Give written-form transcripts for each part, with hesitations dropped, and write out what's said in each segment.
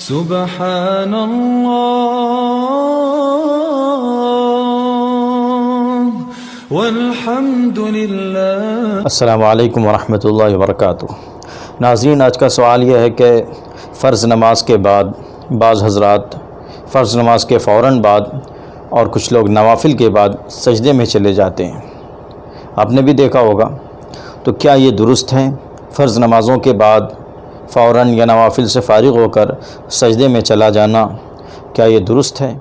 سبحان اللہ والحمد للہ۔ السلام علیکم ورحمۃ اللہ وبرکاتہ۔ ناظرین، آج کا سوال یہ ہے کہ فرض نماز کے بعد بعض حضرات فرض نماز کے فوراً بعد اور کچھ لوگ نوافل کے بعد سجدے میں چلے جاتے ہیں۔ آپ نے بھی دیکھا ہوگا، تو کیا یہ درست ہے؟ فرض نمازوں کے بعد فوراً یا نوافل سے فارغ ہو کر سجدے میں چلا جانا، کیا یہ درست ہے؟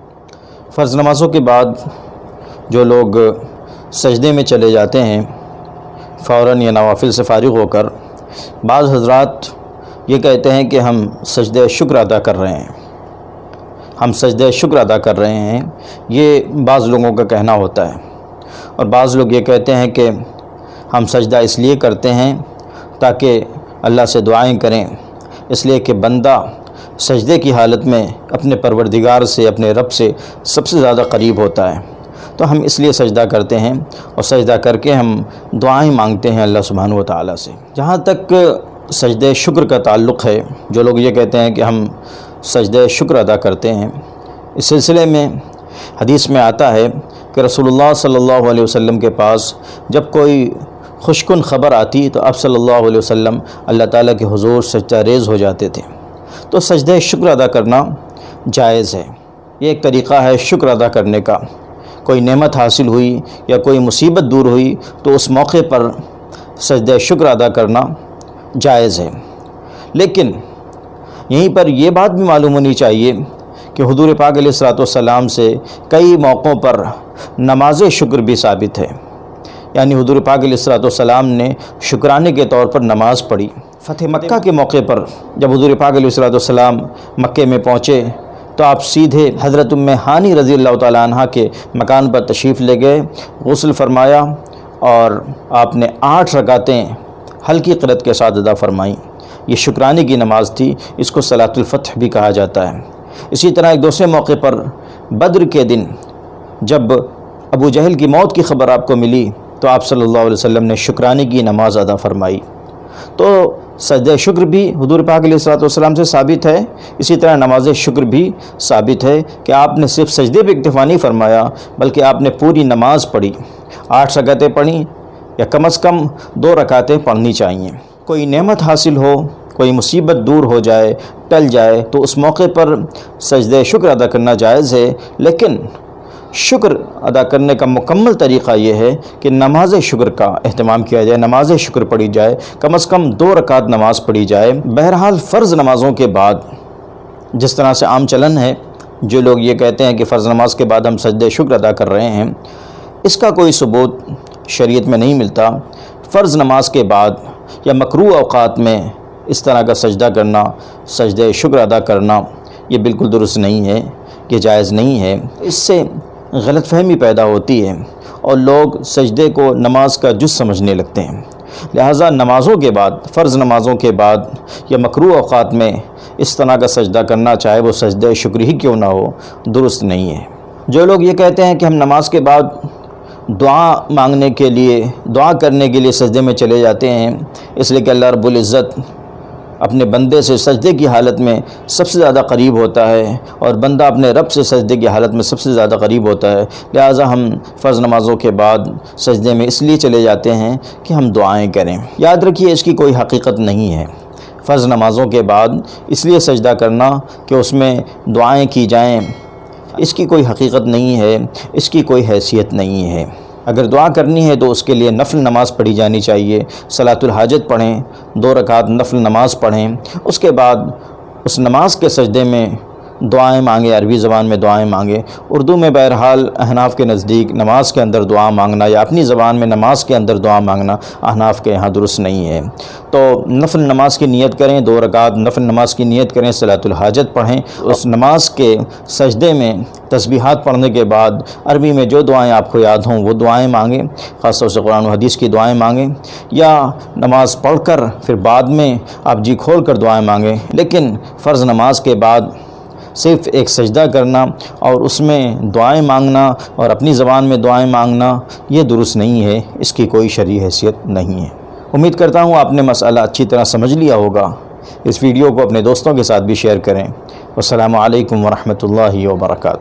فرض نمازوں کے بعد جو لوگ سجدے میں چلے جاتے ہیں فوراً یا نوافل سے فارغ ہو کر، بعض حضرات یہ کہتے ہیں کہ ہم سجدہ شکر ادا کر رہے ہیں، ہم سجدہ شکر ادا کر رہے ہیں، یہ بعض لوگوں کا کہنا ہوتا ہے۔ اور بعض لوگ یہ کہتے ہیں کہ ہم سجدہ اس لیے کرتے ہیں تاکہ اللہ سے دعائیں کریں، اس لیے کہ بندہ سجدے کی حالت میں اپنے پروردگار سے، اپنے رب سے سب سے زیادہ قریب ہوتا ہے، تو ہم اس لیے سجدہ کرتے ہیں اور سجدہ کر کے ہم دعائیں مانگتے ہیں اللہ سبحانہ و تعالیٰ سے۔ جہاں تک سجدہ شکر کا تعلق ہے، جو لوگ یہ کہتے ہیں کہ ہم سجدہ شکر ادا کرتے ہیں، اس سلسلے میں حدیث میں آتا ہے کہ رسول اللہ صلی اللہ علیہ وسلم کے پاس جب کوئی خوشکن خبر آتی تو آپ صلی اللہ علیہ وسلم اللہ تعالیٰ کے حضور سجدہ ریز ہو جاتے تھے۔ تو سجدہ شکر ادا کرنا جائز ہے، یہ ایک طریقہ ہے شکر ادا کرنے کا۔ کوئی نعمت حاصل ہوئی یا کوئی مصیبت دور ہوئی تو اس موقع پر سجدہ شکر ادا کرنا جائز ہے۔ لیکن یہیں پر یہ بات بھی معلوم ہونی چاہیے کہ حضور پاک علیہ السلام سے کئی موقعوں پر نماز شکر بھی ثابت ہے، یعنی حضور پاک علیہ السلام نے شکرانے کے طور پر نماز پڑھی۔ فتح مکہ کے موقع پر جب حضور پاک علیہ السلام مکے میں پہنچے تو آپ سیدھے حضرت حانی رضی اللہ تعالیٰ عنہ کے مکان پر تشریف لے گئے، غسل فرمایا اور آپ نے 8 رکعتیں ہلکی قرأت کے ساتھ ادا فرمائیں۔ یہ شکرانے کی نماز تھی، اس کو صلاۃ الفتح بھی کہا جاتا ہے۔ اسی طرح ایک دوسرے موقع پر بدر کے دن جب ابو جہل کی موت کی خبر آپ کو ملی تو آپ صلی اللہ علیہ وسلم نے شکرانے کی نماز ادا فرمائی۔ تو سجدہ شکر بھی حضور پاک علیہ السلام سے ثابت ہے، اسی طرح نماز شکر بھی ثابت ہے کہ آپ نے صرف سجدے پہ اکتفا نہیں فرمایا بلکہ آپ نے پوری نماز پڑھی، 8 رکعتیں پڑھیں یا کم از کم 2 رکعتیں پڑھنی چاہیے۔ کوئی نعمت حاصل ہو، کوئی مصیبت دور ہو جائے، ٹل جائے، تو اس موقع پر سجدہ شکر ادا کرنا جائز ہے، لیکن شکر ادا کرنے کا مکمل طریقہ یہ ہے کہ نماز شکر کا اہتمام کیا جائے، نماز شکر پڑھی جائے، کم از کم 2 رکعت نماز پڑھی جائے۔ بہرحال فرض نمازوں کے بعد جس طرح سے عام چلن ہے، جو لوگ یہ کہتے ہیں کہ فرض نماز کے بعد ہم سجدہ شکر ادا کر رہے ہیں، اس کا کوئی ثبوت شریعت میں نہیں ملتا۔ فرض نماز کے بعد یا مکروہ اوقات میں اس طرح کا سجدہ کرنا، سجدہ شکر ادا کرنا، یہ بالکل درست نہیں ہے، یہ جائز نہیں ہے۔ اس سے غلط فہمی پیدا ہوتی ہے اور لوگ سجدے کو نماز کا جز سمجھنے لگتے ہیں، لہٰذا نمازوں کے بعد، فرض نمازوں کے بعد یا مکروہ اوقات میں اس طرح کا سجدہ کرنا، چاہے وہ سجدہ شکر ہی کیوں نہ ہو، درست نہیں ہے۔ جو لوگ یہ کہتے ہیں کہ ہم نماز کے بعد دعا مانگنے کے لیے، دعا کرنے کے لیے سجدے میں چلے جاتے ہیں، اس لیے کہ اللہ رب العزت اپنے بندے سے سجدے کی حالت میں سب سے زیادہ قریب ہوتا ہے اور بندہ اپنے رب سے سجدے کی حالت میں سب سے زیادہ قریب ہوتا ہے، لہٰذا ہم فرض نمازوں کے بعد سجدے میں اس لیے چلے جاتے ہیں کہ ہم دعائیں کریں۔ یاد رکھیے، اس کی کوئی حقیقت نہیں ہے۔ فرض نمازوں کے بعد اس لیے سجدہ کرنا کہ اس میں دعائیں کی جائیں، اس کی کوئی حقیقت نہیں ہے، اس کی کوئی حیثیت نہیں ہے۔ اگر دعا کرنی ہے تو اس کے لیے نفل نماز پڑھی جانی چاہیے، صلاۃ الحاجت پڑھیں، 2 رکعت نفل نماز پڑھیں، اس کے بعد اس نماز کے سجدے میں دعائیں مانگیں، عربی زبان میں دعائیں مانگیں۔ اردو میں بہرحال احناف کے نزدیک نماز کے اندر دعا مانگنا یا اپنی زبان میں نماز کے اندر دعا مانگنا احناف کے یہاں درست نہیں ہے۔ تو نفل نماز کی نیت کریں، 2 رکعت نفل نماز کی نیت کریں، صلاۃ الحاجت پڑھیں، اس نماز کے سجدے میں تسبیحات پڑھنے کے بعد عربی میں جو دعائیں آپ کو یاد ہوں وہ دعائیں مانگیں، خاص طور سے قرآن و حدیث کی دعائیں مانگیں، یا نماز پڑھ کر پھر بعد میں آپ جی کھول کر دعائیں مانگیں۔ لیکن فرض نماز کے بعد صرف ایک سجدہ کرنا اور اس میں دعائیں مانگنا اور اپنی زبان میں دعائیں مانگنا، یہ درست نہیں ہے، اس کی کوئی شرعی حیثیت نہیں ہے۔ امید کرتا ہوں آپ نے مسئلہ اچھی طرح سمجھ لیا ہوگا۔ اس ویڈیو کو اپنے دوستوں کے ساتھ بھی شیئر کریں۔ والسلام علیکم ورحمۃ اللہ وبرکاتہ۔